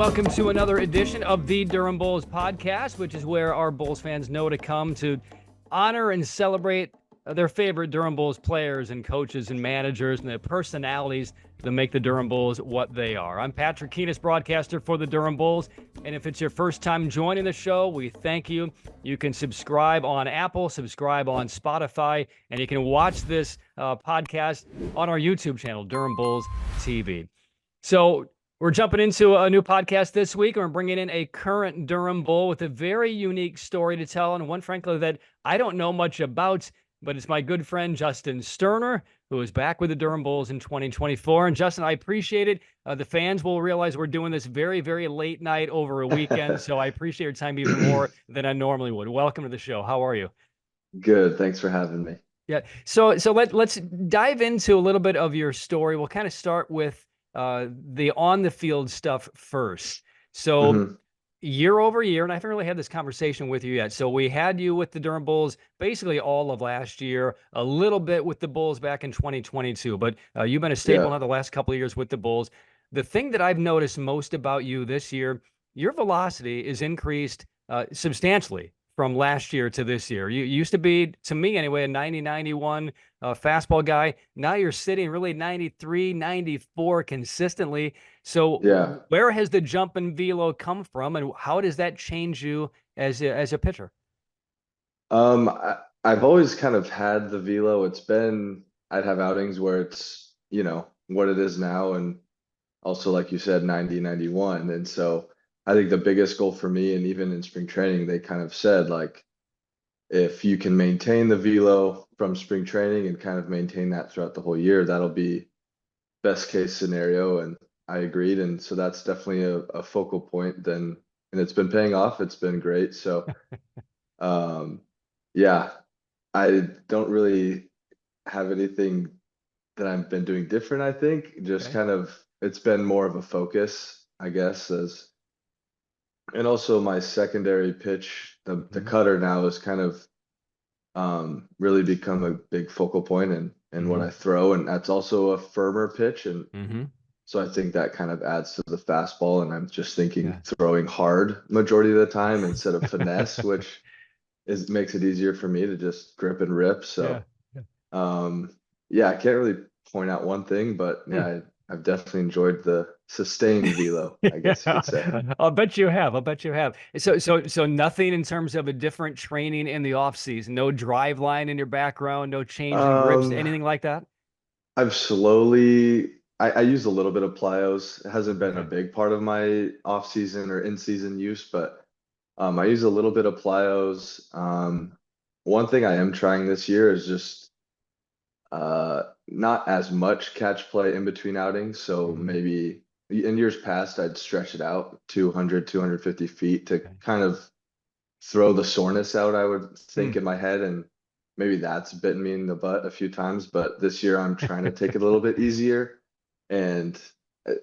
welcome to another edition of the Durham Bulls Podcast, which is where our Bulls fans know to come to honor and celebrate their favorite Durham Bulls players and coaches and managers and the personalities that make the Durham Bulls what they are. I'm Patrick Kinas, broadcaster for the Durham Bulls, and if it's your first time joining the show, we thank you. You can subscribe on Apple, subscribe on Spotify, and you can watch this podcast on our YouTube channel, Durham Bulls TV. So we're jumping into a new podcast this week, and we're bringing in a current Durham Bull with a very unique story to tell, and one, frankly, that I don't know much about, but it's my good friend Justin Sterner, who is back with the Durham Bulls in 2024. And Justin, I appreciate it. The fans will realize we're doing this very, very late night over a weekend, so I appreciate your time even more than I normally would. Welcome to the show. How are you? Good. Thanks for having me. Yeah. So let's dive into a little bit of your story. We'll kind of start with the on the field stuff first. So year over year, and I haven't really had this conversation with you yet. So we had you with the Durham Bulls basically all of last year, a little bit with the Bulls back in 2022, but you've been a staple now the last couple of years with the Bulls. The thing that I've noticed most about you this year, your velocity is increased substantially from last year to this year. You used to be, to me anyway, a 90, 91 fastball guy. Now you're sitting really 93, 94 consistently. So where has the jump in velo come from, and how does that change you as a pitcher? I've always kind of had the velo. I'd have outings where it's, what it is now, and also, like you said, 90, 91. And so I think the biggest goal for me, and even in spring training, they kind of said, like, if you can maintain the velo from spring training and kind of maintain that throughout the whole year, that'll be best case scenario. And I agreed. And so that's definitely a focal point then, and it's been paying off. It's been great. So, yeah, I don't really have anything that I've been doing different. I think just kind of, it's been more of a focus, I guess, and also my secondary pitch, the cutter now is kind of really become a big focal point in what I throw. And that's also a firmer pitch. And so I think that kind of adds to the fastball. And I'm just thinking throwing hard majority of the time instead of finesse, which makes it easier for me to just grip and rip. So I can't really point out one thing, but I've definitely enjoyed the sustained velo, I guess you could say. I'll bet you have. So nothing in terms of a different training in the off season, no drive line in your background, no change in grips, anything like that? I've I use a little bit of Plyos. It hasn't been a big part of my off season or in season use, but I use a little bit of Plyos. One thing I am trying this year is just not as much catch play in between outings. So maybe in years past, I'd stretch it out 200, 250 feet to kind of throw the soreness out, I would think in my head. And maybe that's bitten me in the butt a few times, but this year I'm trying to take it a little bit easier, and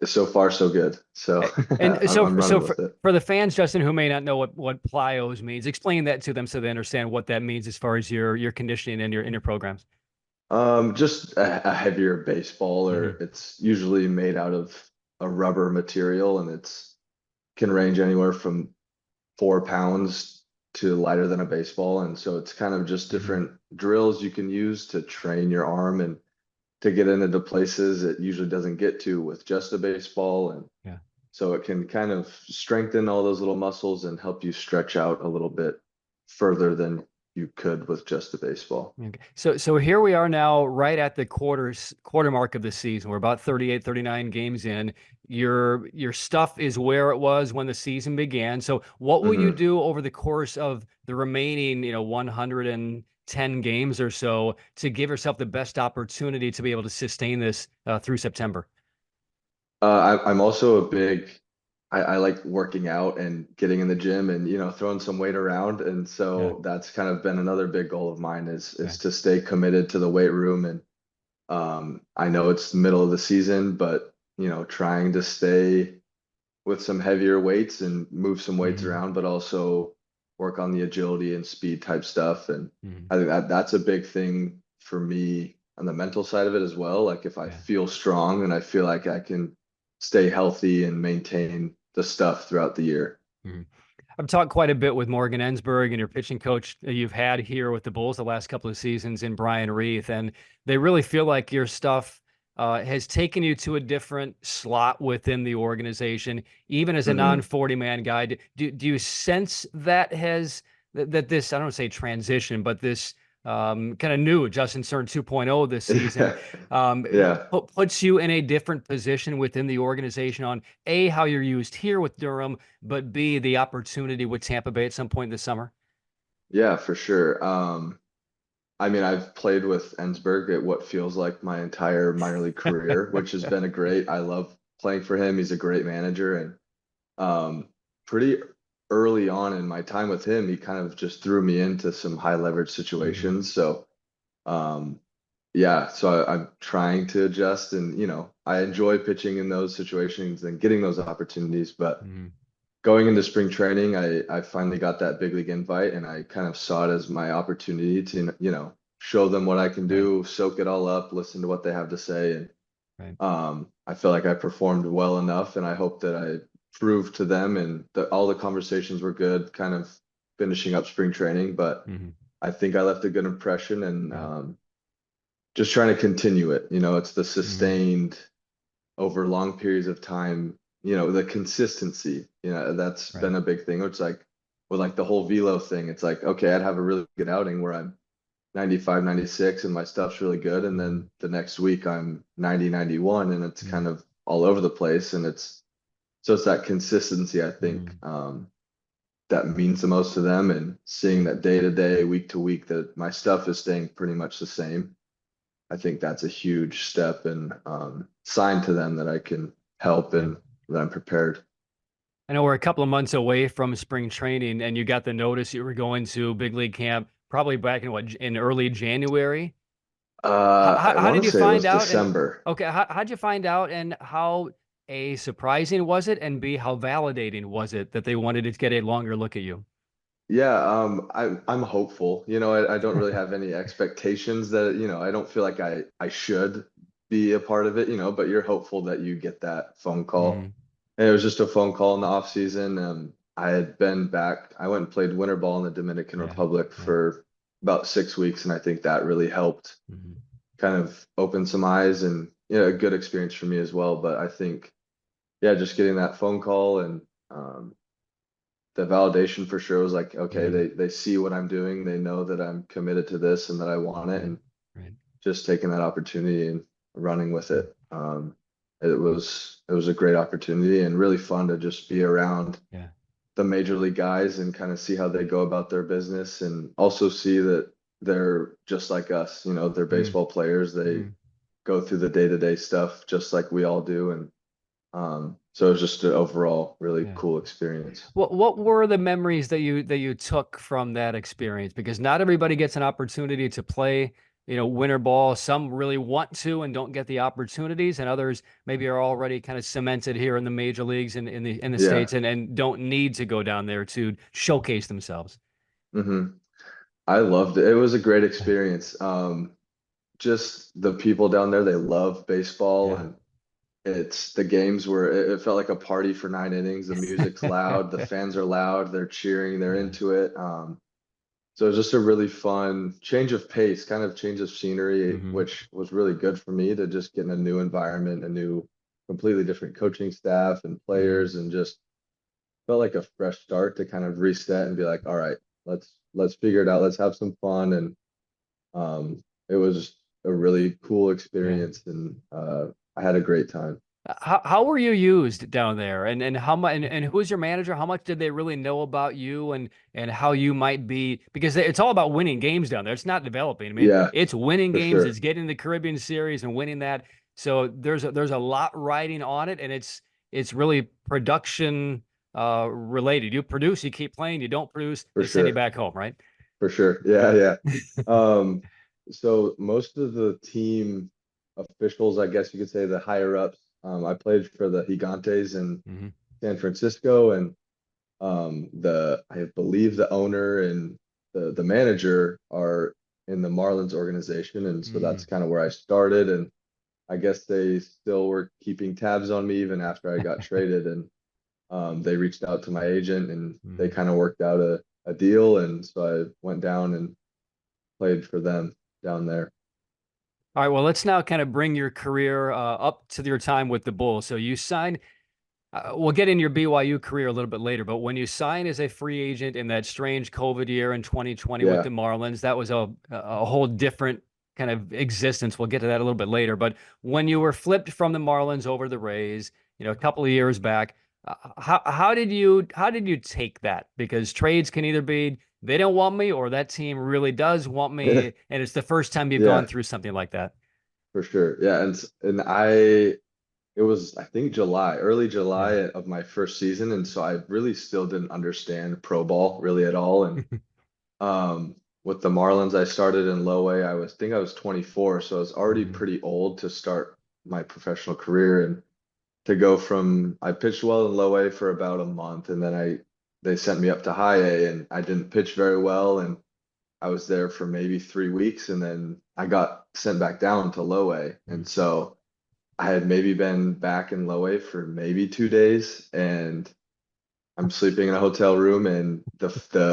so far so good. So, for the fans, Justin, who may not know what Plyos means, explain that to them so they understand what that means as far as your conditioning and your programs. Just a heavier baseball, or it's usually made out of a rubber material, and can range anywhere from 4 pounds to lighter than a baseball. And so it's kind of just different drills you can use to train your arm and to get into places it usually doesn't get to with just a baseball. And so it can kind of strengthen all those little muscles and help you stretch out a little bit further than you could with just the baseball. Okay. So here we are now, right at the quarter mark of the season. We're about 38, 39 games in. Your stuff is where it was when the season began. So what will you do over the course of the remaining, 110 games or so to give yourself the best opportunity to be able to sustain this through September? I'm also I like working out and getting in the gym and, throwing some weight around. And so that's kind of been another big goal of mine is to stay committed to the weight room. And I know it's the middle of the season, but, trying to stay with some heavier weights and move some weights around, but also work on the agility and speed type stuff. And I think that's a big thing for me on the mental side of it as well. Like if I feel strong and I feel like I can stay healthy and maintain the stuff throughout the year. Mhm. I've talked quite a bit with Morgan Ensberg and your pitching coach that you've had here with the Bulls the last couple of seasons in Brian Reith, and they really feel like your stuff has taken you to a different slot within the organization, even as a Hmm. non-40 man guy. Do you sense that that this, I don't want to say transition, but this kind of new Justin Stern 2.0 this season Yeah. puts you in a different position within the organization on A, how you're used here with Durham, but B, the opportunity with Tampa Bay at some point this summer? Yeah, for sure. I mean, I've played with Ensberg at what feels like my entire minor league career, which has been a great. I love playing for him. He's a great manager, and pretty early on in my time with him, he kind of just threw me into some high leverage Hmm. situations. So, um, yeah, so I'm trying to adjust, and I enjoy pitching in those situations and getting those opportunities. But Hmm. going into spring training, I finally got that big league invite, and I kind of saw it as my opportunity to, show them what I can Right, do, soak it all up, listen to what they have to say. And right. I feel like I performed well enough, and I hope that I proved to them, and that all the conversations were good, kind of finishing up spring training. But Hmm. I think I left a good impression, and Yeah. just trying to continue it. It's the Hmm. sustained over long periods of time, the consistency, that's Right. been a big thing. It's like with like the whole velo thing, it's like, okay, I'd have a really good outing where I'm 95, 96 and my stuff's really good. And Hmm. then the next week I'm 90, 91 and it's Hmm. kind of all over the place. And so it's that consistency, I think, Hmm. that means the most to them, and seeing that day to day, week to week, that my stuff is staying pretty much the same. I think that's a huge step and sign to them that I can help Yeah. and that I'm prepared. I know we're a couple of months away from spring training, and you got the notice you were going to big league camp probably back in in early January. I How want did to you say it find was out? And December. okay, how'd you find out? And how A, surprising was it? And B, how validating was it that they wanted to get a longer look at you? Yeah, I'm hopeful. I don't really have any expectations that, I don't feel like I should be a part of it, but you're hopeful that you get that phone call. Hmm. And it was just a phone call in the off season. I had been back. I went and played winter ball in the Dominican Yeah. Republic Yeah. for about 6 weeks, and I think that really helped Hmm. kind of open some eyes, and a good experience for me as well. But I think, yeah, just getting that phone call and the validation for sure was like, okay, Hmm. they see what I'm doing, they know that I'm committed to this and that I want it, Right. and Right. just taking that opportunity and running with Mm. it. It was a great opportunity and really fun to just be around Yeah. the major league guys and kind of see how they go about their business, and also see that they're just like us. They're Mm. baseball players. They Mm. go through the day-to-day stuff just like we all do. And so it was just an overall really Yeah. cool experience. What were the memories that you took from that experience? Because not everybody gets an opportunity to play, winter ball. Some really want to and don't get the opportunities, and others maybe are already kind of cemented here in the major leagues and in the Yeah. States and don't need to go down there to showcase themselves. Hmm. I loved it. It was a great experience. Just the people down there, they love baseball, Yeah. and it's the games where it felt like a party for 9 innings. The music's loud, the fans are loud, they're cheering, they're Yeah. into it. So it was just a really fun change of pace, kind of change of scenery, Hmm. which was really good for me to just get in a new environment, a new, completely different coaching staff and Hmm. players, and just felt like a fresh start to kind of reset and be like, all right, let's figure it out, let's have some fun. And it was a really cool Yeah. experience, and I had a great time. How were you used down there, and how much, and who was your manager? How much did they really know about you, and how you might be? Because it's all about winning games down there. It's not developing. I mean, Yeah, it's winning for games. It's sure. getting the Caribbean Series and winning that. So there's a lot riding on it, and it's really production related. You produce, you keep playing. You don't produce, For they send you sure. back home, right? For sure. Yeah, yeah. Um, so most of the team officials, I guess you could say, the higher ups, I played for the Gigantes in Hmm. San Francisco, and I believe the owner and the manager are in the Marlins organization, and so Mm. that's kind of where I started. And I guess they still were keeping tabs on me even after I got traded. And they reached out to my agent and they Mhm. kind of worked out a deal. And so I went down and played for them down there. All right, well, let's now kind of bring your career up to your time with the Bulls. So you signed, we'll get in your BYU career a little bit later, but when you signed as a free agent in that strange COVID year in 2020 with Yeah. the Marlins, that was a whole different kind of existence. We'll get to that a little bit later. But when you were flipped from the Marlins over to the Rays, a couple of years back, how did you take that? Because trades can either be they don't want me or that team really does want me, and it's the first time you've gone Yeah, through something like that. for sure. Yeah. And it was, I think early July Yeah. of my first season. And so I really still didn't understand pro ball really at all. And with the Marlins, I started in low A. Think I was 24, so I was already Mhm. pretty old to start my professional career. And to go from I pitched well in low A for about a month, and then they sent me up to high A, and I didn't pitch very well, and I was there for maybe 3 weeks, and then I got sent back down to low A, and so I had maybe been back in low A for maybe 2 days, and I'm sleeping in a hotel room, and the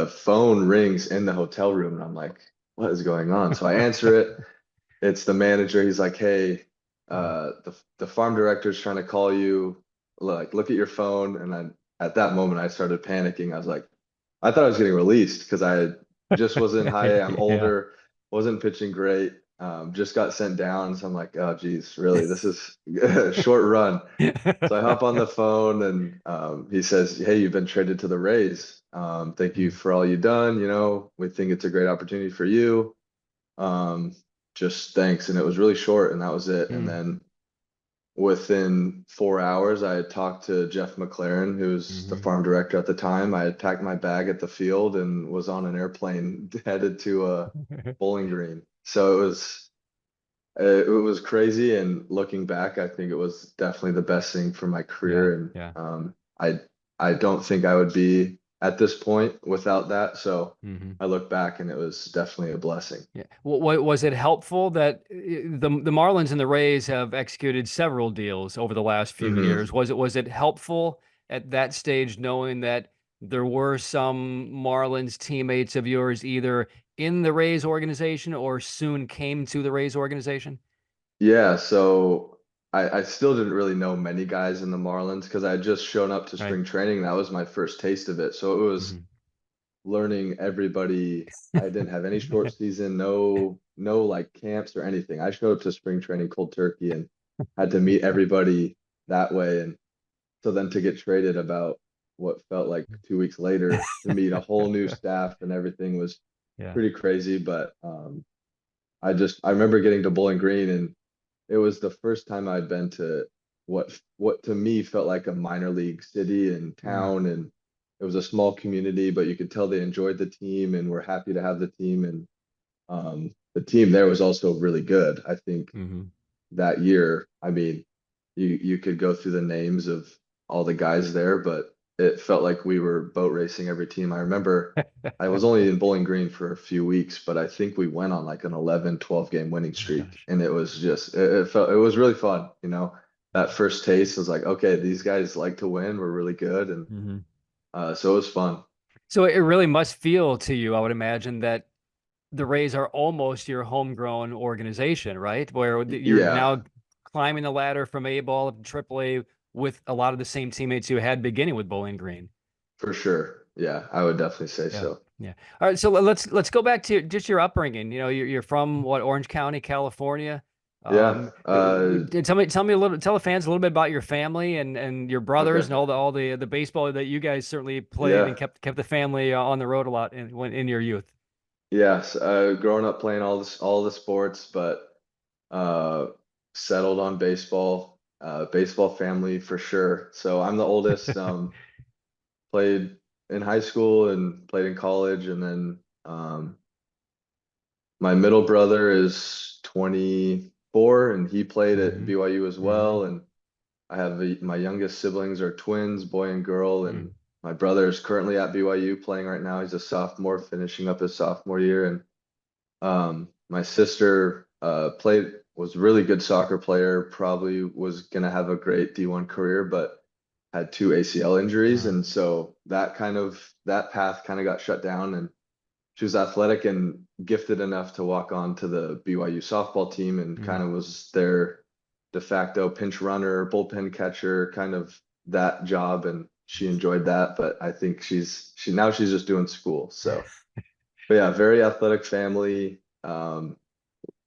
phone rings in the hotel room, and I'm like, what is going on? So I answer it. It's the manager. He's like, hey, the farm director is trying to call you. Like, look at your phone. And then at that moment, I started panicking. I was like, I thought I was getting released because just was in high A. I'm Yeah. older, wasn't pitching great. Just got sent down. So I'm like, oh, geez, really? This is a short run. So I hop on the phone and he says, hey, you've been traded to the Rays. Thank you for all you've done. We think it's a great opportunity for you. Um, just thanks. And it was really short, and that was it. And Mm, then within 4 hours, I had talked to Jeff McLaren, who's the mhm. farm director at the time. I had packed my bag at the field and was on an airplane headed to Bowling Green. So it was crazy. And looking back, I think it was definitely the best thing for my Yeah, career. And yeah. I don't think I would be at this point without that. So Mhm. I look back and it was definitely a blessing. Yeah. Was it helpful that the Marlins and the Rays have executed several deals over the last few Hmm. years? Was it helpful at that stage knowing that there were some Marlins teammates of yours either in the Rays organization or soon came to the Rays organization? Yeah, so I still didn't really know many guys in the Marlins because I had just shown up to Right. spring training. That was my first taste of it. So it was Mhm. learning everybody. I didn't have any short season, no like camps or anything. I showed up to spring training cold turkey and had to meet everybody that way. And so then to get traded about what felt like 2 weeks later to meet a whole new staff and everything was Yeah. pretty crazy. But I remember getting to Bowling Green, and it was the first time I'd been to what to me felt like a minor league city and Mm. town, and it was a small community, but you could tell they enjoyed the team and were happy to have the team. And the team there was also really good. I think Mhm. that year, I mean, you could go through the names of all the guys there, but it felt like we were boat racing every team. I remember I was only in Bowling Green for a few weeks, but I think we went on like an 11, 12 game winning Oh my streak. gosh. And it was just it was really fun, That first taste was like, okay, these guys like to win. We're really good. And Mhm. so it was fun. So it really must feel to you, I would imagine, that the Rays are almost your homegrown organization, right? Where you're Yeah, now climbing the ladder from A ball to Triple A with a lot of the same teammates you had beginning with Bowling Green. for sure. Yeah, I would definitely say Yeah. so. Yeah. All right. So let's go back to just your upbringing. You're from what, Orange County, California. Yeah. Tell me a little, tell the fans a little bit about your family and your brothers Okay. and all the baseball that you guys certainly played and Yeah. kept the family on the road a lot in your youth. Yes, growing up playing all the sports, but uh, settled on baseball, baseball family for sure. So I'm the oldest. Played in high school and played in college, and then my middle brother is 24, and he played at Hmm. BYU as Hmm. well. And I have my youngest siblings are twins, boy and girl, and Mm. my brother is currently at BYU playing right now. He's a sophomore, finishing up his sophomore year, and my sister was a really good soccer player, probably was gonna have a great D1 career, but had 2 ACL injuries, Uh, and so that path kind of got shut down. And she was athletic and gifted enough to walk on to the BYU softball team, and mm, kind of was their de facto pinch runner, bullpen catcher, kind of that job, and she enjoyed that. But I think she's just doing school. So, but yeah, very athletic family.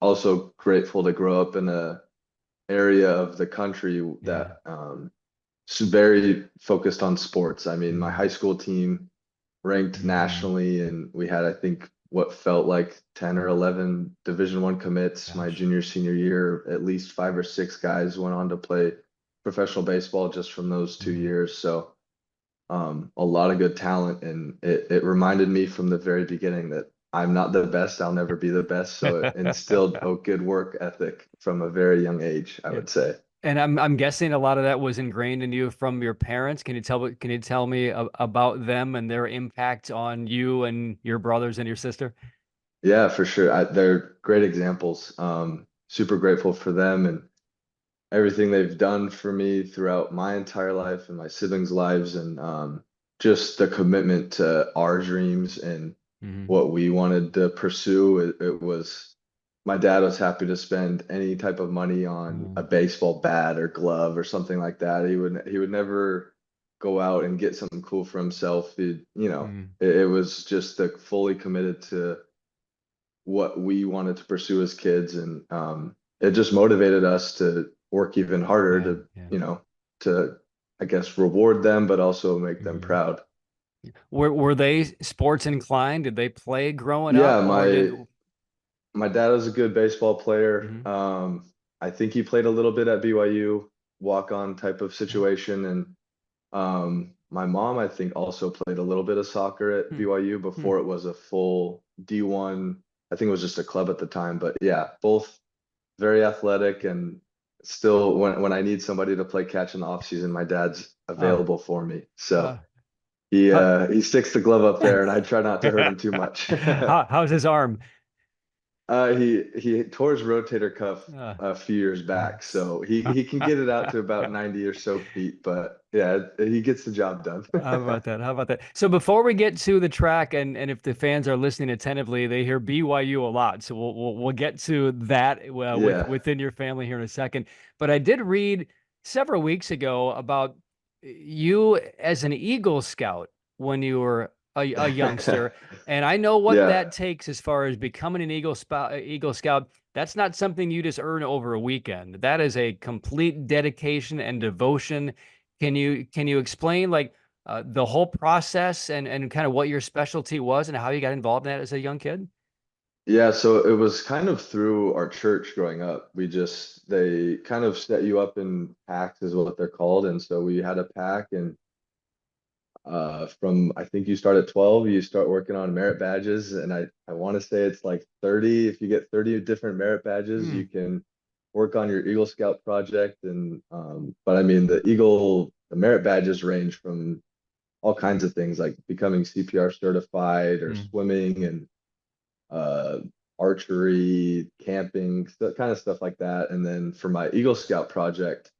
Also grateful to grow up in a area of the country yeah. that is very focused on sports. I mean, my Mm, high school team ranked mm, nationally, and we had, I think, what felt like 10 or 11 Division I commits. My gosh. junior, senior year, at least 5 or 6 guys went on to play professional baseball just from those 2 years. So a lot of good talent, and it reminded me from the very beginning that I'm not the best. I'll never be the best. So it instilled a good work ethic from a very young age, I Yeah. would say. And I'm guessing a lot of that was ingrained in you from your parents. Can you tell me about them and their impact on you and your brothers and your sister? Yeah, for sure. They're great examples. Super grateful for them and everything they've done for me throughout my entire life and my siblings' lives, and just the commitment to our dreams and Hmm. what we wanted to pursue. It was my dad was happy to spend any type of money on a Mm, baseball bat or glove or something like that. He would never go out and get something cool for himself. mm, It was just the fully committed to what we wanted to pursue as kids, and it just motivated us to work even harder yeah, to yeah. you know to I guess reward them but also make them Mhm. proud. Were they sports inclined? Did they play growing up, Yeah, or did? my dad was a good baseball player. Mhm. I think he played a little bit at BYU, walk on type of Yeah. situation, and my mom, I think, also played a little bit of soccer at Hmm. BYU Hmm. before it was a full D1. I think it was just a club at the time, but yeah, both very athletic, and still when I need somebody to play catch in the off season, my dad's Uh, available for me. So uh, he how, he sticks the glove up there, and I try not to hurt him too much. how's his arm? He tore his rotator cuff Uh, a few years back, so he can get it out to about 90 or so feet, but yeah, he gets the job done. How about that? How about that? So before we get to the track, and if the fans are listening attentively, they hear BYU a lot. So we'll get to that Yeah. within your family here in a second. But I did read several weeks ago about you as an Eagle Scout when you were a youngster, and I know what Yeah. that takes as far as becoming an Eagle Scout. That's not something you just earn over a weekend. That is a complete dedication and devotion. Can you explain like? The whole process and kind of what your specialty was and how you got involved in that as a young kid? Yeah, so it was kind of through our church growing up. They kind of set you up in packs is what they're called. And so we had a pack, and from I think you start at 12, you start working on merit badges. And I want to say it's like 30. If you get 30 different merit badges, Hmm. you can work on your Eagle Scout project. And but I mean the merit badges range from all kinds of things like becoming CPR certified or Hmm. swimming and uh, archery, camping, kind of stuff like that. And then for my Eagle Scout project,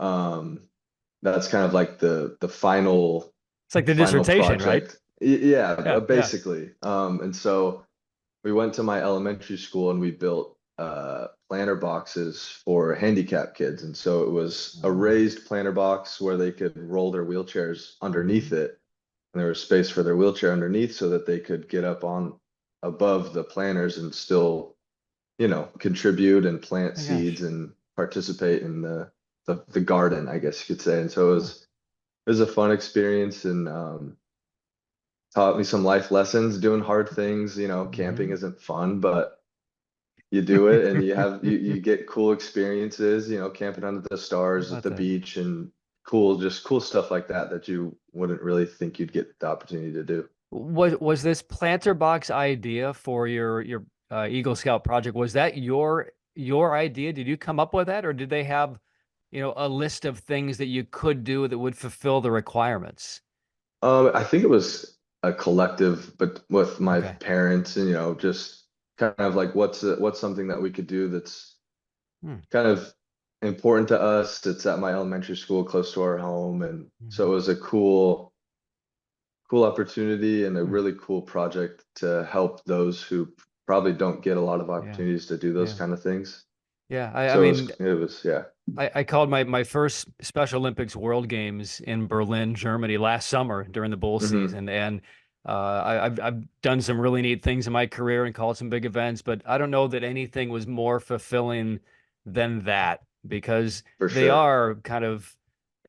um, that's kind of like the final It's like the final dissertation, right? project. Yeah, Yeah, yeah. basically. And so we went to my elementary school and we built planter boxes for handicapped kids. And so it was a Oh. raised planter box where they could roll their wheelchairs underneath Mhm. it, and there was space for their wheelchair underneath so that they could get up on above the planters and still, contribute and plant My seeds gosh. and participate in the garden, I guess you could say. And so Huh. it was a fun experience, and taught me some life lessons doing hard things. Camping Mhm. isn't fun, but you do it and you get cool experiences, camping under the How stars at about the that? beach, and cool stuff like that that you wouldn't really think you'd get the opportunity to do. Was this planter box idea for your Eagle Scout project? Was that your idea? Did you come up with that, or did they have, a list of things that you could do that would fulfill the requirements? I think it was a collective, but with my Okay. parents, and just kind of like what's something that we could do that's Hmm. kind of important to us. It's at my elementary school close to our home. And so Mhm. it was a cool opportunity and a Mm. really cool project to help those who probably don't get a lot of Yeah. opportunities to do those Yeah. kind of things. Yeah. I So mean, it was, yeah. I called my first Special Olympics World Games in Berlin, Germany last summer during the bowl Hmm. season. And I've done some really neat things in my career and called some big events, but I don't know that anything was more fulfilling than that because For they sure. are kind of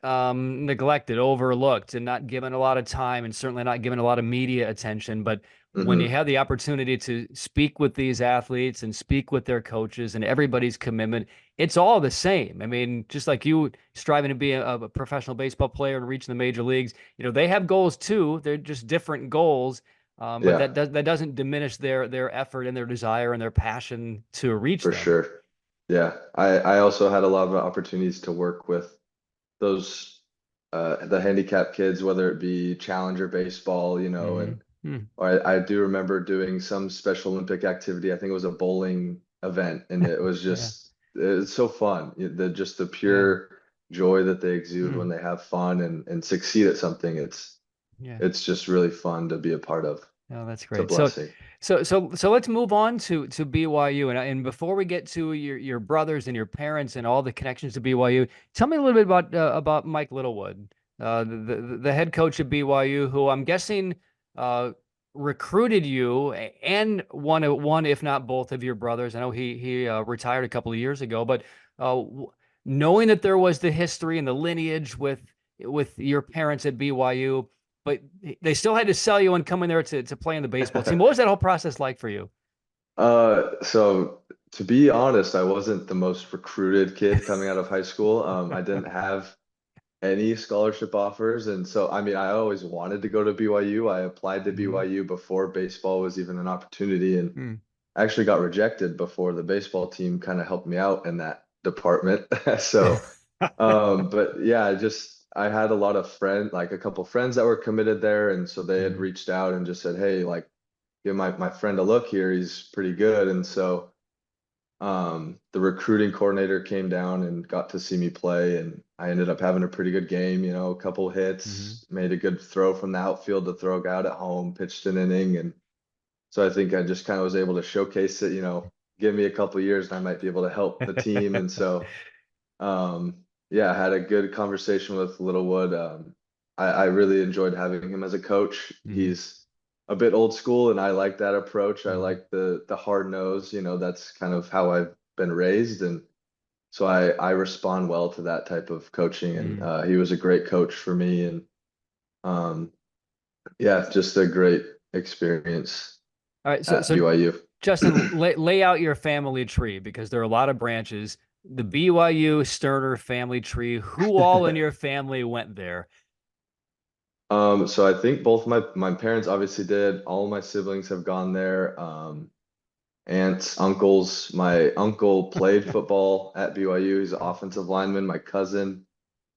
neglected, overlooked, and not given a lot of time, and certainly not given a lot of media attention. But when you Hmm. have the opportunity to speak with these athletes and speak with their coaches and everybody's commitment, it's all the same. I mean, just like you striving to be a professional baseball player and reach the major leagues, they have goals too. They're just different goals. But Yeah, that doesn't diminish their effort and their desire and their passion to reach for them. sure. Yeah. I also had a lot of opportunities to work with those the handicapped kids, whether it be challenger baseball, and Hmm. or I do remember doing some Special Olympic activity. I think it was a bowling event, and it was Yeah. just it's so fun. Just the Yeah. pure joy that they exude Hmm. when they have fun and succeed at something. Yeah. It's just really fun to be a part of. Oh, that's It's a great. So, blessing. so let's move on to BYU, and before we get to your brothers and your parents and all the connections to BYU, tell me a little bit about Mike Littlewood, the head coach at BYU, who I'm guessing uh, recruited you and one if not both of your brothers. I know he retired a couple of years ago, but knowing that there was the history and the lineage with your parents at BYU, but they still had to sell you and come in there to play in the baseball team. What was that whole process like for you? So to be honest, I wasn't the most recruited kid coming out of high school. I didn't have any scholarship offers. And so, I mean, I always wanted to go to BYU. I applied to Hmm. BYU before baseball was even an opportunity and Hmm. actually got rejected before the baseball team kind of helped me out in that department. So, but yeah, I had a lot of like a couple friends that were committed there. And so they had Hmm. reached out and just said, hey, like, give my friend a look here. He's pretty good. And so, the recruiting coordinator came down and got to see me play, and I ended up having a pretty good game, a couple Hmm. hits, made a good throw from the outfield to throw a guy out at home, pitched an inning. And so I think I just kind of was able to showcase it, give me a couple years and I might be able to help the team. And so, um, yeah, I had a good conversation with Littlewood. I really enjoyed having him as a coach. Hmm. He's a bit old school, and I like that approach. I Hmm. like the hard nose. That's kind of how I've been raised, and so I respond well to that type of coaching. And Hmm. he was a great coach for me, and um, yeah, just a great experience All right, so at BYU. Justin, lay out your family tree because there are a lot of branches. The BYU Sterner family tree. Who all in your family went there? So I think both my parents obviously did. All my siblings have gone there. Aunts, uncles. My uncle played football at BYU. He's an offensive lineman. My cousin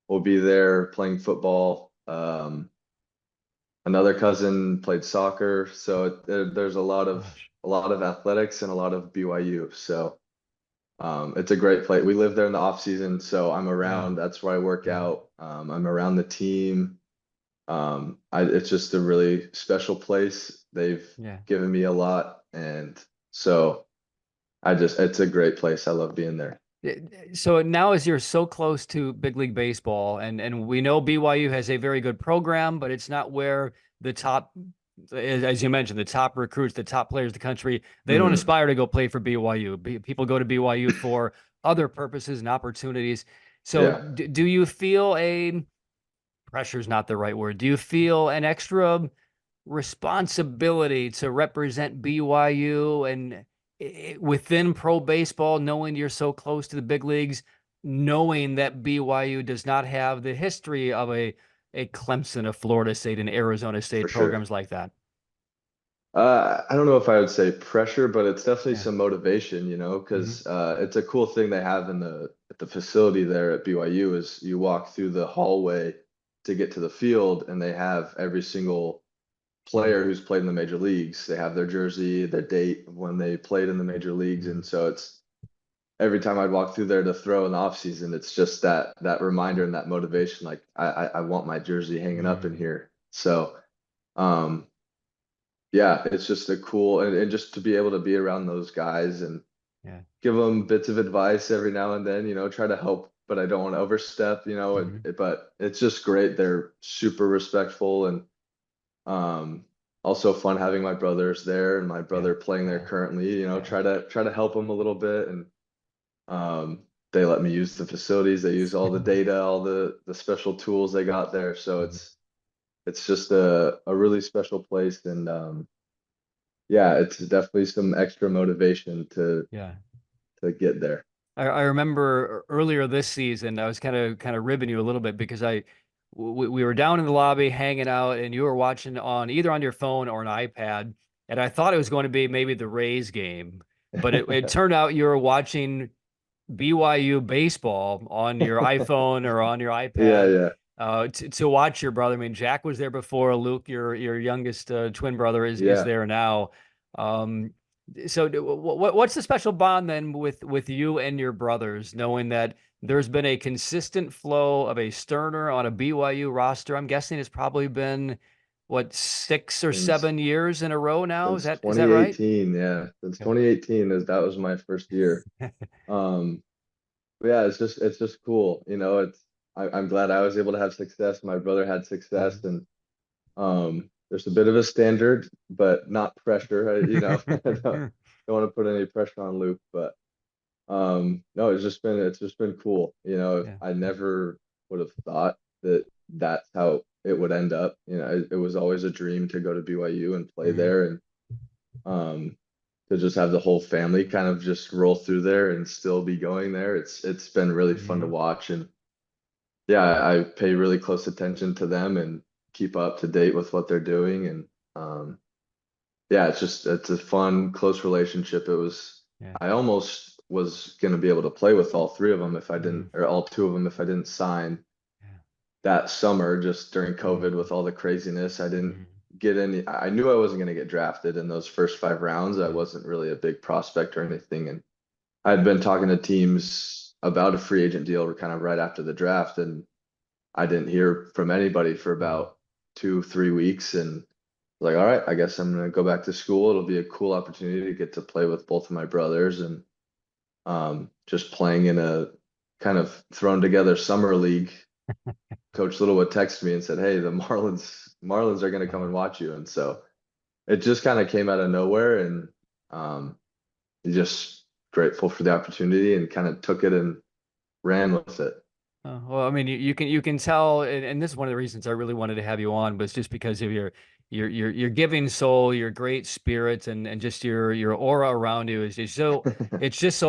will be there playing football. Another cousin played soccer. So there's Gosh. a lot of athletics and a lot of BYU. So it's a great place. We live there in the off season, so I'm Yeah. around. That's where I work Yeah. out. I'm around the team. It's just a really special place. They've Yeah. given me a lot, and so it's a great place. I love being there. So now, as you're so close to big league baseball, and we know BYU has a very good program, but it's not where the top, as you mentioned, the top recruits, the top players in the country, they don't Hmm. aspire to go play for BYU. People go to BYU for other purposes and opportunities. So, Yeah, do you feel a pressure is not the right word? Do you feel an extra responsibility to represent BYU and within pro baseball, knowing you're so close to the big leagues, knowing that BYU does not have the history of a Clemson, a Florida State, and Arizona for State sure. programs like that. I don't know if I would say pressure, but it's definitely Yeah. some motivation, Hmm. because it's a cool thing they have in the facility there at BYU is you walk through the hallway to get to the field, and they have every single Hmm. player who's played in the major leagues. They have their jersey, their date of when they played in the major leagues, Hmm. and so every time I'd walk through there to throw in the off season, it's just that reminder and that motivation. Like I want my jersey hanging up in Mm, here. So um yeah, it's just a cool, and just to be able to be around those guys and yeah. give them bits of advice every now and then, try to help, but I don't want to overstep, Mhm. but it's just great. They're super respectful, and um also fun having my brothers there and my Yeah. brother playing there Yeah. currently, Yeah. try to help them a little bit. And they let me use the facilities. They use all the data, all the special tools they got there. So Mhm. it's just a really special place. And yeah, it's definitely some extra motivation Yeah. to get there. I remember earlier this season, I was kind of ribbing you a little bit because we were down in the lobby hanging out, and you were watching on either on your phone or an iPad, and I thought it was going to be maybe the Rays game, but it turned out you were watching BYU baseball on your iPhone or on your Yeah, iPad, yeah, to watch your brother. I mean, Jack was there before. Luke, your youngest twin brother, is yeah. there now. Um, so, what's the special bond then with you and your brothers, knowing that there's been a consistent flow of a Sterner on a BYU roster? I'm guessing it's probably been what, 6 or 7 years in a row now. Is Since that right? 2018, yeah. Since Okay. 2018, that was my first year. Um, but yeah, it's just cool. I'm glad I was able to have success. My brother had success, and there's a bit of a standard, but not pressure. I don't want to put any pressure on Luke, but no, it's just been cool. Yeah. I never would have thought that that's how it would end up. It was always a dream to go to BYU and play Hmm. there, and um to just have the whole family kind of just roll through there and still be going there. It's been really fun to Hmm. watch. And yeah, I pay really close attention to them and keep up to date with what they're doing. And um yeah, it's a fun, close relationship. Yeah. I almost was going to be able to play with all three of them if I didn't, Hmm. or all two of them if I didn't sign Yeah. that summer. Just during COVID Hmm. with all the craziness, I didn't Hmm. get any. I knew I wasn't going to get drafted in those first 5 rounds. I Yeah. wasn't really a big prospect or anything. And I'd been talking to teams about a free agent deal kind of right after the draft, and I didn't hear from anybody for Hmm. about 2, 3 weeks. And like, all right, I guess I'm gonna go back to school. It'll be a cool opportunity to get to play with both of my brothers, and just playing in a kind of thrown together summer league. Coach Littlewood texted me and said, "Hey, the Marlins are gonna come and Wow. watch you." And so it just kind of came out of nowhere, and um, just grateful for the opportunity and kind of took it and ran with it. Well, I mean, you can tell, and this is one of the reasons I really wanted to have you on, was just because of your giving soul, your great spirit, and just your aura around you is just so it's just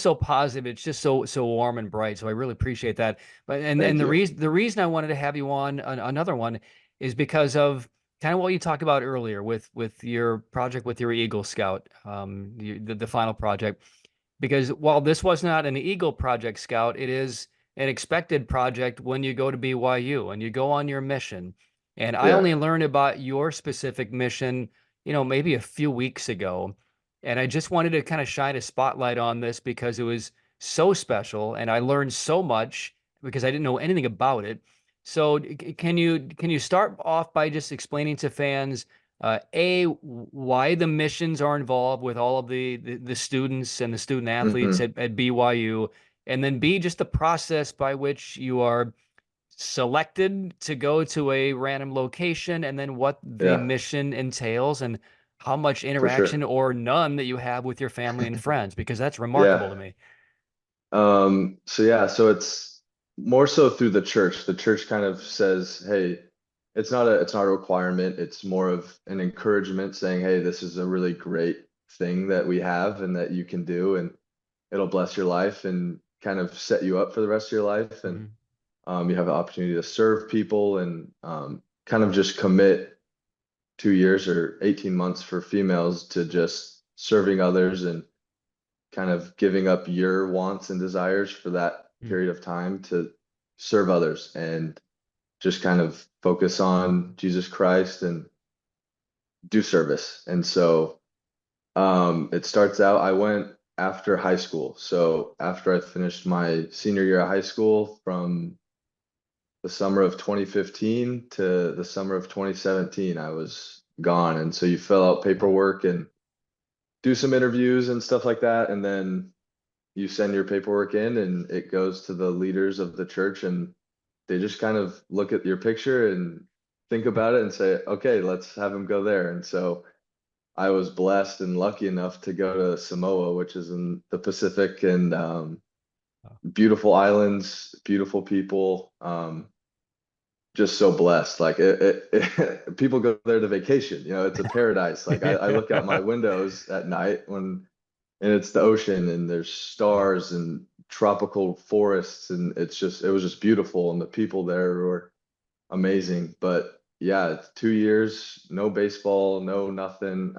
so positive. It's just so warm and bright. So I really appreciate that. But and Thank you. the reason I wanted to have you on another one is because of kind of what you talked about earlier with your project with your Eagle Scout, the final project. Because while this was not an Eagle Project Scout, it is an expected project when you go to BYU and you go on your mission. And I Yeah, only learned about your specific mission, maybe a few weeks ago. And I just wanted to kind of shine a spotlight on this because it was so special and I learned so much because I didn't know anything about it. So can you start off by just explaining to fans why the missions are involved with all of the students and the student athletes hmm, at BYU, and then B, just the process by which you are selected to go to a random location, and then what the yeah, mission entails, and how much for interaction sure. or none that you have with your family and friends, because that's remarkable Yeah. to me. So yeah, so it's more so through the church. The church kind of says, "Hey, it's not a requirement. It's more of an encouragement saying, "Hey, this is a really great thing that we have and that you can do, and it'll bless your life and kind of set you up for the rest of your life." And Mhm. you have the opportunity to serve people and kind of just commit 2 years or 18 months for females to just serving others and kind of giving up your wants and desires for that Mhm. period of time to serve others and just kind of focus on Jesus Christ and do service. And so it starts out, I went after high school. So after I finished my senior year of high school, from the summer of 2015 to the summer of 2017, I was gone. And so you fill out Wow. paperwork and do some interviews and stuff like that. And then you send your paperwork in and it goes to the leaders of the church, and they just kind of look at your picture and think about it and say, okay, let's have him go there. And so I was blessed and lucky enough to go to Samoa, which is in the Pacific, and beautiful islands, beautiful people. Just so blessed. Like people go there to vacation. It's a paradise. Like I look out my windows at night and it's the ocean and there's stars and tropical forests, and it was just beautiful, and the people there were amazing. But yeah, it's 2 years, no baseball, no nothing.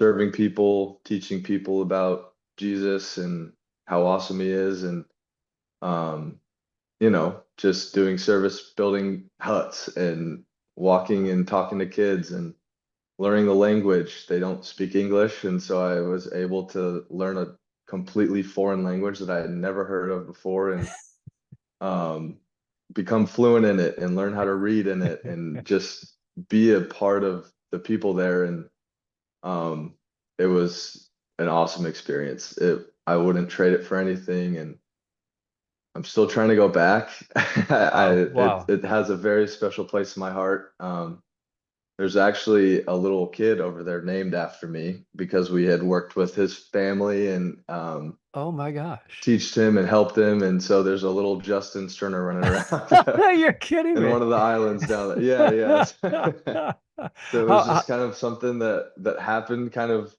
Serving people, teaching people about Jesus and how awesome he is, and um, just doing service, building huts and walking and talking to kids and learning the language. They don't speak English, and so I was able to learn a completely foreign language that I had never heard of before, and um, become fluent in it and learn how to read in it and just be a part of the people there. And um, it was an awesome experience. I wouldn't trade it for anything, and I'm still trying to go back. Wow. It Wow. it has a very special place in my heart. There's actually a little kid over there named after me because we had worked with his family and Oh my gosh. teached him and helped him. And so there's a little Justin Sterner running around You're kidding in me. one of the islands down there. Yeah, yeah. So it was How, just kind of something that happened, kind of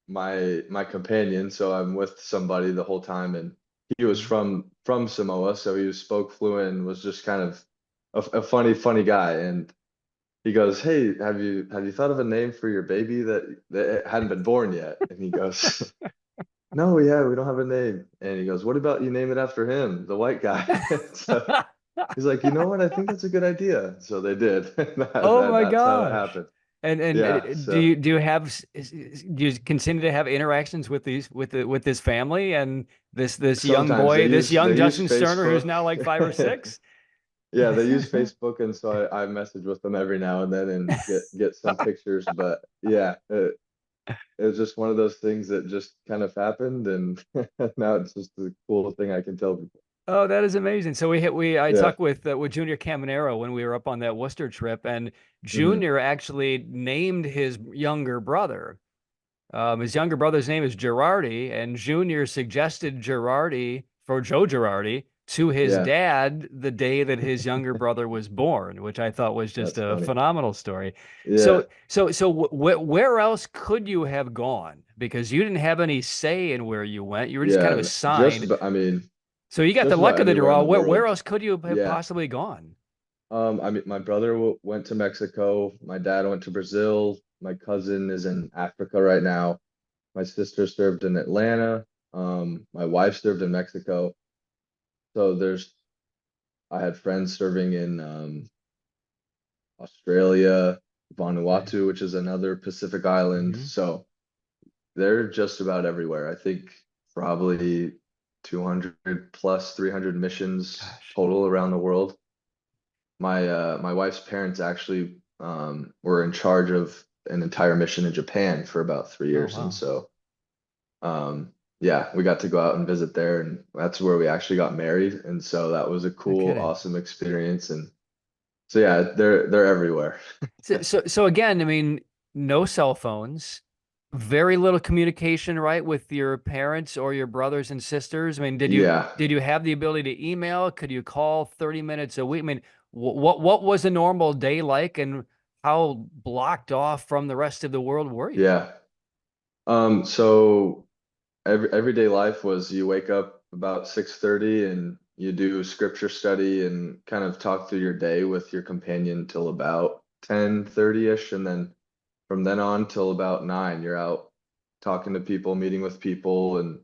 my companion. So I'm with somebody the whole time, and he was from Samoa, so he spoke fluent and was just kind of a funny guy. And he goes, "Hey, have you thought of a name for your baby that hadn't been born yet?" And he goes, "No, yeah, we don't have a name." And he goes, "What about you name it after him, the white guy?" So he's like, "You know what? I think that's a good idea." So they did. Oh my That's how it gosh. happened. And Yeah. do So you have do you continue to have interactions with with this family and this young sometimes boy, this young they use Justin Sterner who's Facebook. now like 5 or 6? Yeah, they use Facebook, and so I message with them every now and then and get some pictures. But yeah, it was just one of those things that just kind of happened, and now it's just the cool thing I can tell people. Oh, that is amazing. So I Yeah. talked with Junior Caminero when we were up on that Worcester trip, and Hmm. Junior actually named his younger brother. His younger brother's name is Girardi, and Junior suggested Girardi for Joe Girardi to his Yeah, dad the day that his younger brother was born, which I thought was just that's a funny. phenomenal story. Yeah. So where else could you have gone? Because you didn't have any say in where you went. You were just kind of assigned. I mean, So you got the just about luck of the anywhere in draw. the Where world. else could you have Yeah. possibly gone? I mean, my brother went to Mexico. My dad went to Brazil. My cousin is in Africa right now. My sister served in Atlanta. My wife served in Mexico. So I had friends serving in Australia, Nice. Vanuatu, which is another Pacific island. Hmm. So they're just about everywhere. I think probably 200 plus 300 missions Gosh. total around the world. My wife's parents actually were in charge of an entire mission in Japan for about three Oh years, and wow. so yeah, we got to go out and visit there, and that's where we actually got married, and so that was a No cool, kidding. awesome experience. And so yeah, they're everywhere. So again, I mean, no cell phones, very little communication, right, with your parents or your brothers and sisters. I mean, Yeah, did you have the ability to email? Could you call 30 minutes a week? I mean, what was a normal day like, and how blocked off from the rest of the world were you? yeah. So everyday life was you wake up about 6:30 and you do scripture study and kind of talk through your day with your companion till about 10:30ish, and then from then on till about 9, you're out talking to people, meeting with people, and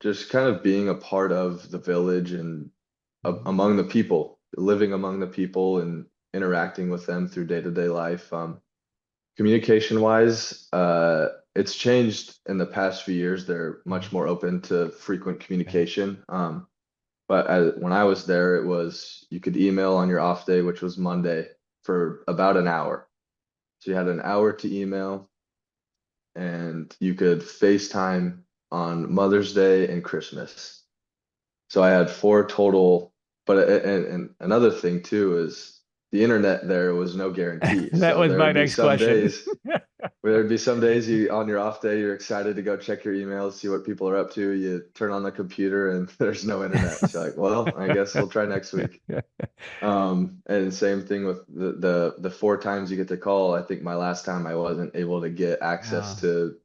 just kind of being a part of the village and Mhm. among the people, living among the people and interacting with them through day-to-day life. Communication wise, it's changed in the past few years. They're much more open to frequent communication. But when I was there, it was you could email on your off day, which was Monday, for about an hour. So you had an hour to email, and you could FaceTime on Mother's Day and Christmas. So I had four total. But and another thing too is the internet there was no guarantee. That So was there my would be next some question. days where there'd be some days you on your off day, you're excited to go check your emails, see what people are up to. You turn on the computer and there's no internet. So like, well, I guess we'll try next week. And same thing with the four times you get to call. I think my last time I wasn't able to get access Oh, to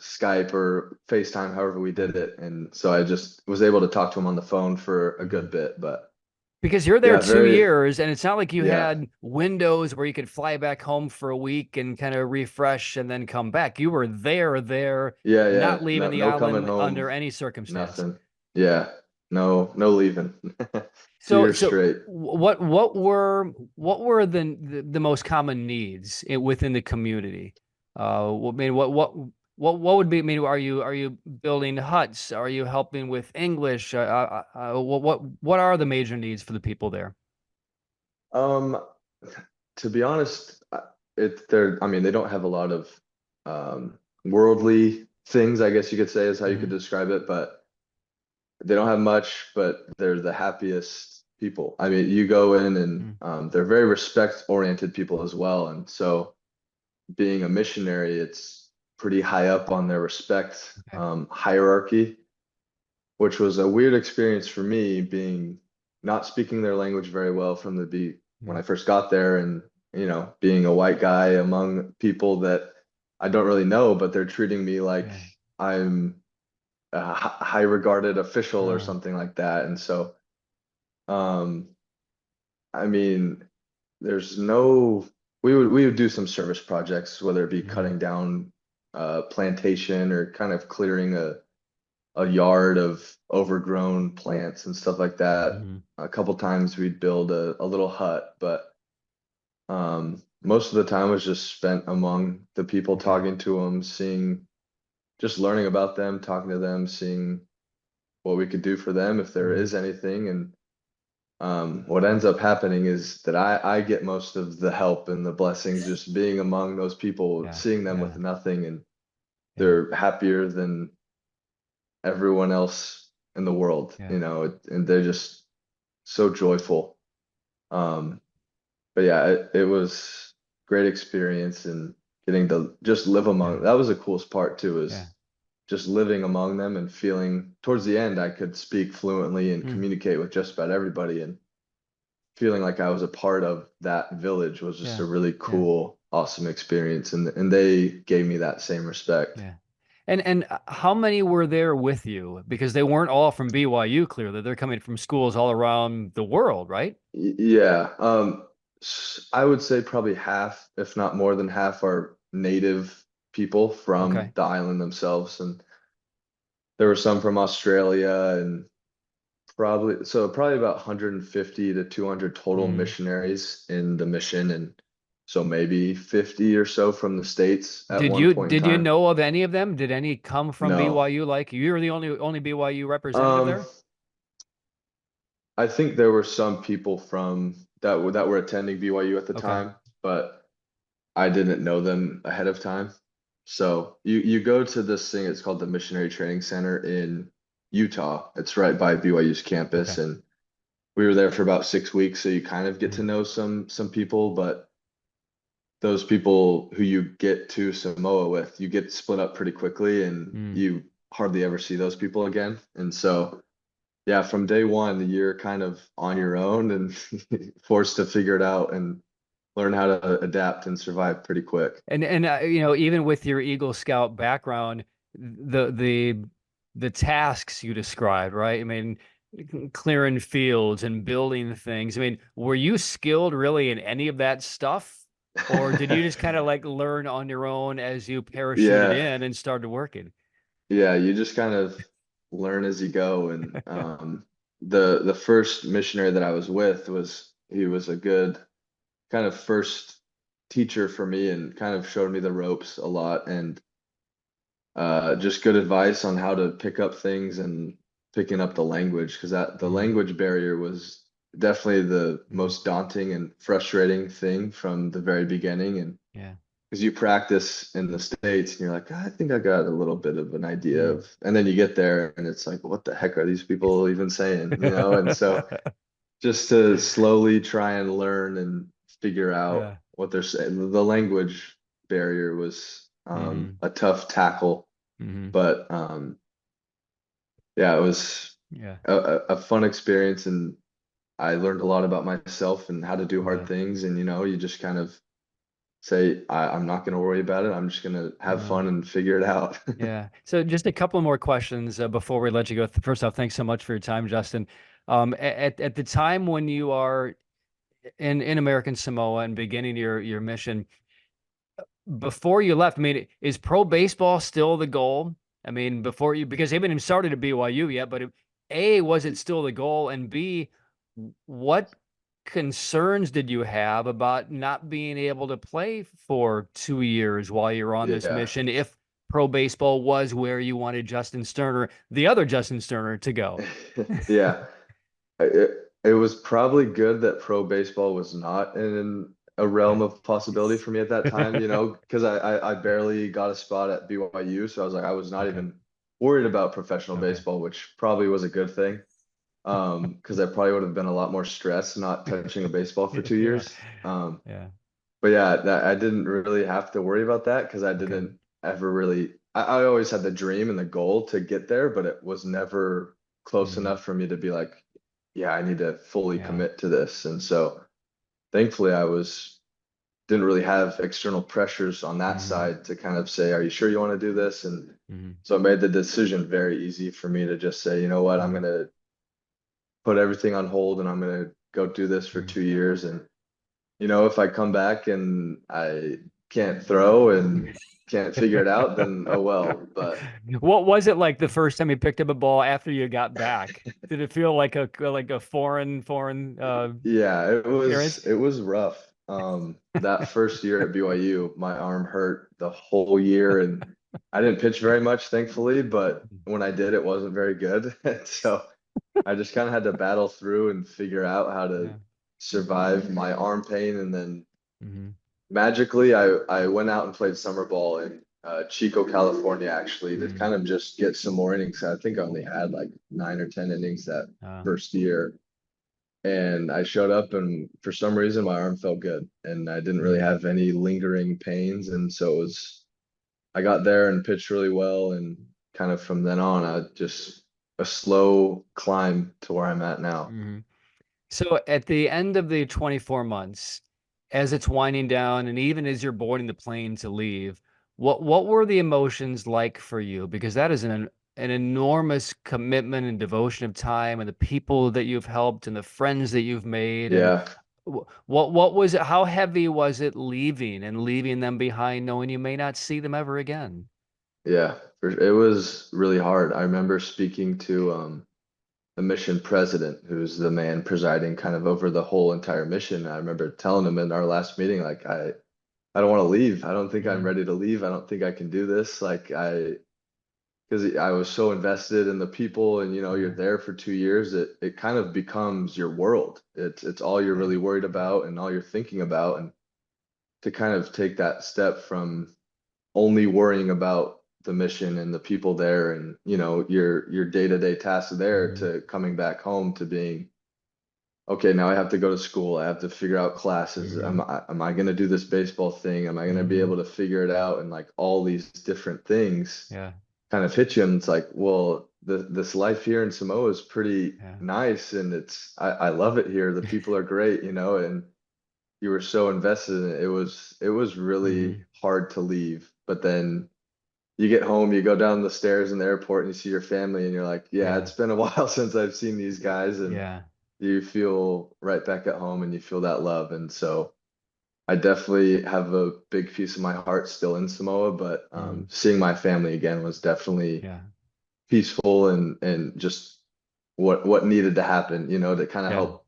Skype or FaceTime, however we did it. And so I just was able to talk to him on the phone for a good bit. But because you're there yeah, 2 years, and it's not like you yeah, had windows where you could fly back home for a week and kind of refresh and then come back. You were there, yeah. not leaving No, the no coming island home, under any circumstance. nothing. Yeah, no leaving. two So, years so straight. what were the most common needs within the community? I mean, what would be? I mean, are you building huts? Are you helping with English? What are the major needs for the people there? Um, to be honest, I mean, they don't have a lot of worldly things, I guess you could say is how you could Hmm. describe it, but they don't have much, but they're the happiest people. I mean, you go in and they're very respect-oriented people as well. And so being a missionary, it's pretty high up on their respect Okay. hierarchy, which was a weird experience for me, being not speaking their language very well from when I Mm. first got there, and being a white guy among people that I don't really know, but they're treating me like Yeah. I'm a high regarded official or Uh, something like that. And so, um, I mean, there's no, we would do some service projects, whether it be mhm, cutting down plantation or kind of clearing a yard of overgrown plants and stuff like that. mhm. A couple times we'd build a little hut, but most of the time was just spent among the people, Okay. talking to them, just learning about them, talking to them, seeing what we could do for them if there Mhm. is anything. And what ends up happening is that I get most of the help and the blessings just being among those people, Yeah. seeing them Yeah. with nothing, and Yeah. they're happier than everyone else in the world, Yeah. and they're just so joyful. Um, but yeah, it was great experience, and getting to just live Yeah. among, that was the coolest part too, Yeah. is just living among them and feeling towards the end I could speak fluently and Mm. communicate with just about everybody, and feeling like I was a part of that village was just Yeah. a really Yeah. cool, awesome experience. And they gave me that same respect. Yeah. And how many were there with you? Because they weren't all from BYU, clearly. They're coming from schools all around the world, right? Yeah. I would say probably half, if not more than half, are native people from Okay. the island themselves. And there were some from Australia, and probably about 150 to 200 total Mm. missionaries in the mission. And so maybe 50 or so from the States at Did one you point in did you time. know of any of them? Did any come from No. BYU? Like you were the only BYU representative Um, there? I think there were some people from that were attending BYU at the Okay. time, but I didn't know them ahead of time. So you go to this thing, it's called the Missionary Training Center in Utah. It's right by BYU's campus, Okay. and we were there for about 6 weeks, so you kind of get to Mm. know some people, but those people who you get to Samoa with, you get split up pretty quickly, and Mm. you hardly ever see those people again. And so yeah, from day one, you're kind of on your own and forced to figure it out and learn how to adapt and survive pretty quick. And even with your Eagle Scout background, the tasks you described, right? I mean, clearing fields and building things. I mean, were you skilled really in any of that stuff? Or did you just kind of like learn on your own as you parachuted Yeah, in and started working? yeah, you just kind of learn as you go. And the first missionary that I was with he was a good kind of first teacher for me, and kind of showed me the ropes a lot. And just good advice on how to pick up things and picking up the language, because the language barrier was definitely the most daunting and frustrating thing from the very beginning. And Yeah. because you practice in the States and you're like, I think I got a little bit of an idea Mm. of, and then you get there and it's like, what the heck are these people even saying? And so just to slowly try and learn and figure out Yeah. what they're saying. The language barrier was Mm-hmm. a tough tackle, Mm-hmm. but yeah, it was Yeah. a fun experience, and I learned a lot about myself and how to do hard Yeah. things. And you just kind of say, I'm not going to worry about it. I'm just going to have No. fun and figure it out. Yeah. So just a couple more questions before we let you go. First off, thanks so much for your time, Justin. At the time when you are in American Samoa and beginning your mission, before you left, I mean, is pro baseball still the goal? I mean, before you, because they haven't even started at BYU yet, but A, was it still the goal? And B, what concerns did you have about not being able to play for 2 years while you're on this Yeah. mission if pro baseball was where you wanted Justin Sterner, the other Justin Sterner, to go? Yeah. It was probably good that pro baseball was not in a realm Okay. of possibility for me at that time, because I barely got a spot at BYU. So I was like, I was not Okay. even worried about professional Okay. baseball, which probably was a good thing. Because I probably would have been a lot more stressed not touching a baseball for two Yeah. years. Yeah. But yeah, that I didn't really have to worry about that because I Okay. didn't ever really, I always had the dream and the goal to get there, but it was never close Mhm. enough for me to be like, yeah, I need to fully Yeah. commit to this. And so thankfully didn't really have external pressures on that Mhm. side to kind of say, are you sure you want to do this? And Mhm. so it made the decision very easy for me to just say, you know what, I'm Mhm. going to put everything on hold and I'm going to go do this for Mhm. 2 years. And if I come back and I can't throw and can't figure it out, then oh well. But What was it like the first time you picked up a ball after you got back? Did it feel like a foreign yeah, it experience? was it was rough. That first year at BYU, my arm hurt the whole year, and I didn't pitch very much, thankfully. But when I did, it wasn't very good. So I just kind of had to battle through and figure out how to Yeah. survive my arm pain, and then Hmm. magically, I went out and played summer ball in Chico, California, actually, to Hmm. kind of just get some more innings. I think I only had like 9 or 10 innings that Uh, first year. And I showed up, and for some reason, my arm felt good, and I didn't really mm, have any lingering pains. And so I got there and pitched really well. And kind of from then on, I just a slow climb to where I'm at now. mhm. So at the end of the 24 months, as it's winding down, and even as you're boarding the plane to leave, what were the emotions like for you? Because that is an enormous commitment and devotion of time, and the people that you've helped, and the friends that you've made, and Yeah, what was it? How heavy was it leaving them behind, knowing you may not see them ever again? yeah. It was really hard. I remember speaking to the mission president, who's the man presiding kind of over the whole entire mission. I remember telling him in our last meeting, like, I don't want to leave. I don't think I'm Mm, ready to leave. I don't think I can do this. Because I was so invested in the people, and you're yeah, there for 2 years. It kind of becomes your world. It's all you're yeah, really worried about and all you're thinking about. And to kind of take that step from only worrying about the mission and the people there and your day-to-day tasks there mhm, to coming back home to being okay, now I have to go to school. I have to figure out classes. am mhm, i am I going to do this baseball thing? Am I going to be mhm, able to figure it out? And like all these different things yeah, kind of hit you, and it's like, well, this life here in Samoa is pretty yeah, nice, and I love it here. The people are great, and you were so invested in it. It was really mhm, hard to leave, but then you get home, you go down the stairs in the airport, and you see your family, and you're like, yeah, yeah, it's been a while since I've seen these guys, and yeah, you feel right back at home, and you feel that love. And so I definitely have a big piece of my heart still in Samoa, but mhm, seeing my family again was definitely yeah, peaceful, and just what needed to happen, to kind of yeah. help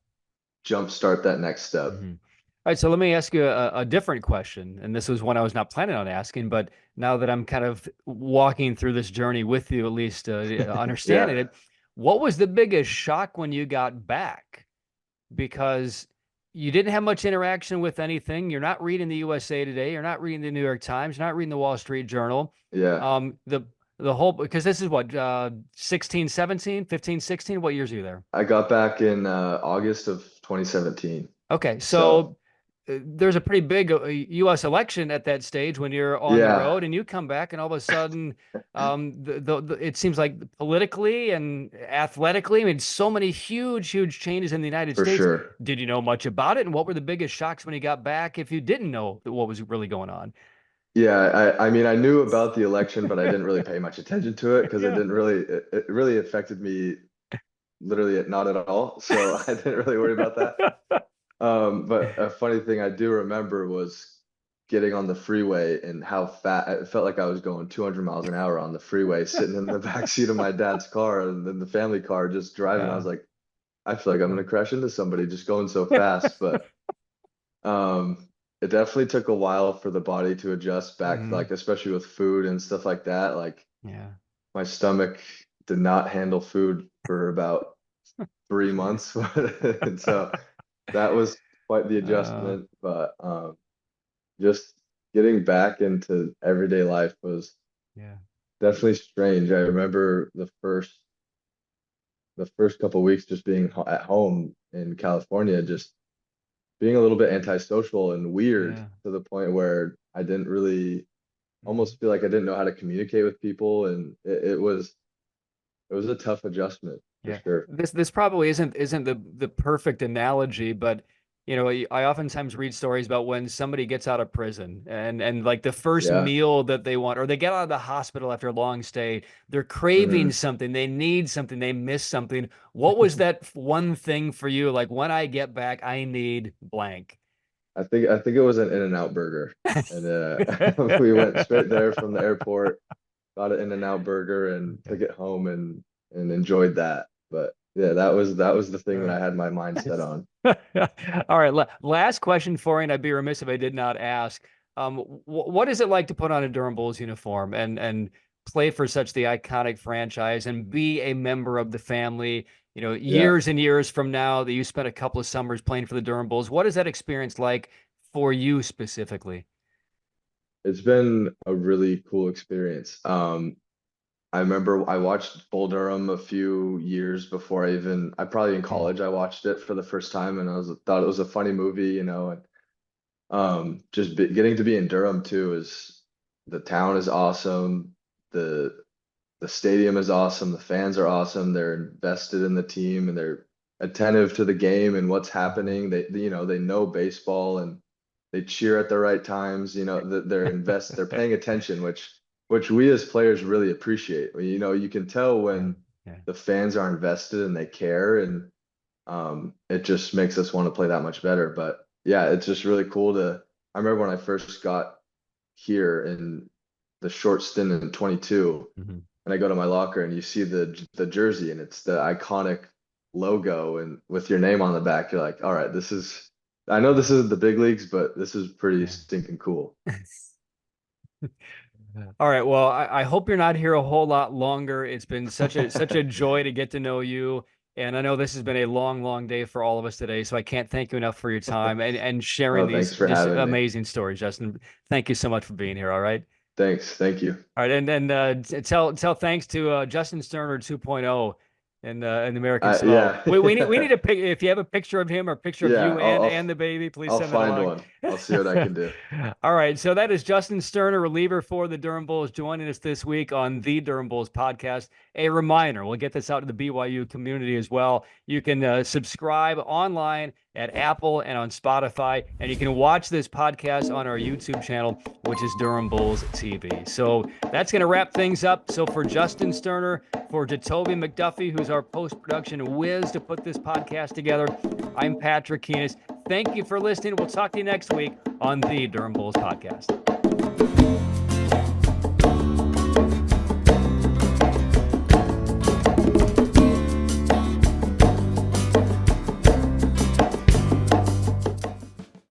jumpstart that next step. Mhm. right, so let me ask you a different question. And this was one I was not planning on asking, but now that I'm kind of walking through this journey with you, at least understanding Yeah, it, what was the biggest shock when you got back? Because you didn't have much interaction with anything. You're not reading the USA Today. You're not reading the New York Times. You're not reading the Wall Street Journal. yeah. The whole, because this is what, 16, 17, 15, 16. What years are you there? I got back in August of 2017. Okay, So so there's a pretty big U.S. election at that stage when you're on the yeah, road and you come back and all of a sudden, it seems like politically and athletically, I mean, so many huge changes in the United for States. sure. Did you know much about it? And what were the biggest shocks when you got back if you didn't know what was really going on? Yeah, I mean, I knew about the election, but I didn't really pay much attention to it because Yeah. it really affected me literally not at all. So I didn't really worry about that. But a funny thing I do remember was getting on the freeway and how fat it felt like I was going 200 miles an hour on the freeway, sitting in the back seat of my dad's car and then the family car just driving. I Yeah. was like, I feel like I'm gonna crash into somebody just going so fast. But it definitely took a while for the body to adjust back, Mhm. like especially with food and stuff like that. Like Yeah. my stomach did not handle food for about 3 months. And so that was quite the Uh, adjustment. But just getting back into everyday life was yeah. definitely strange. I remember the first couple weeks just being at home in California, just being a little bit antisocial and weird Yeah. to the point where I didn't really Mhm. almost feel like I didn't know how to communicate with people, and it was a tough adjustment for Yeah. sure. This probably isn't the perfect analogy, but I oftentimes read stories about when somebody gets out of prison and like the first Yeah. meal that they want, or they get out of the hospital after a long stay, they're craving hmm something, they need something, they miss something. What was that one thing for you? Like when I get back, I need blank. I think it was an In-N-Out burger, and we went straight there from the airport, got an In-N-Out burger, and Okay. took it home and enjoyed that. But yeah, that was the thing that Uh, I had my mind set on. All right. Last question for you, and I'd be remiss if I did not ask. What is it like to put on a Durham Bulls uniform and play for such the iconic franchise and be a member of the family? Yeah, Years and years from now that you spent a couple of summers playing for the Durham Bulls. What is that experience like for you specifically? it's been a really cool experience. I remember I watched Bull Durham a few years before I probably in Mm, college I watched it for the first time, and thought it was a funny movie, and getting to be in Durham too is the town is awesome. The stadium is awesome. The fans are awesome. They're invested in the team and they're attentive to the game and what's mhm. happening. They know baseball and they cheer at the right times. They're paying attention, which we as players really appreciate. You can tell Yeah. when Yeah. the fans are invested and they care, and it just makes us want to play that much better. But yeah, it's just really cool to. I remember when I first got here in the short stint in 22, Mhm. and I go to my locker and you see the jersey and it's the iconic logo and with your name on the back, you're like, all right, I know this isn't the big leagues, but this is pretty Yeah. stinking cool. All right. Well, I hope you're not here a whole lot longer. It's been such a joy to get to know you. And I know this has been a long day for all of us today. So I can't thank you enough for your time and sharing Oh, thanks these for just having me. amazing stories, Justin. Thank you so much for being here. All right. Thanks. Thank you. All right. And tell thanks to Justin Sterner 2.0 in American Samoa. Yeah, We need a pic. If you have a picture of him or a picture of yeah, you I'll, and the baby, please I'll send that find along. one. I'll see what I can do. All right. So that is Justin Sterner, reliever for the Durham Bulls, joining us this week on the Durham Bulls podcast. A reminder, we'll get this out to the BYU community as well. You can subscribe online at Apple and on Spotify, and you can watch this podcast on our YouTube channel, which is Durham Bulls TV. So that's going to wrap things up. So for Justin Sterner, for Jacoby McDuffie, who's our post-production whiz to put this podcast together, I'm Patrick Kinas. Thank you for listening. We'll talk to you next week on the Durham Bulls Podcast.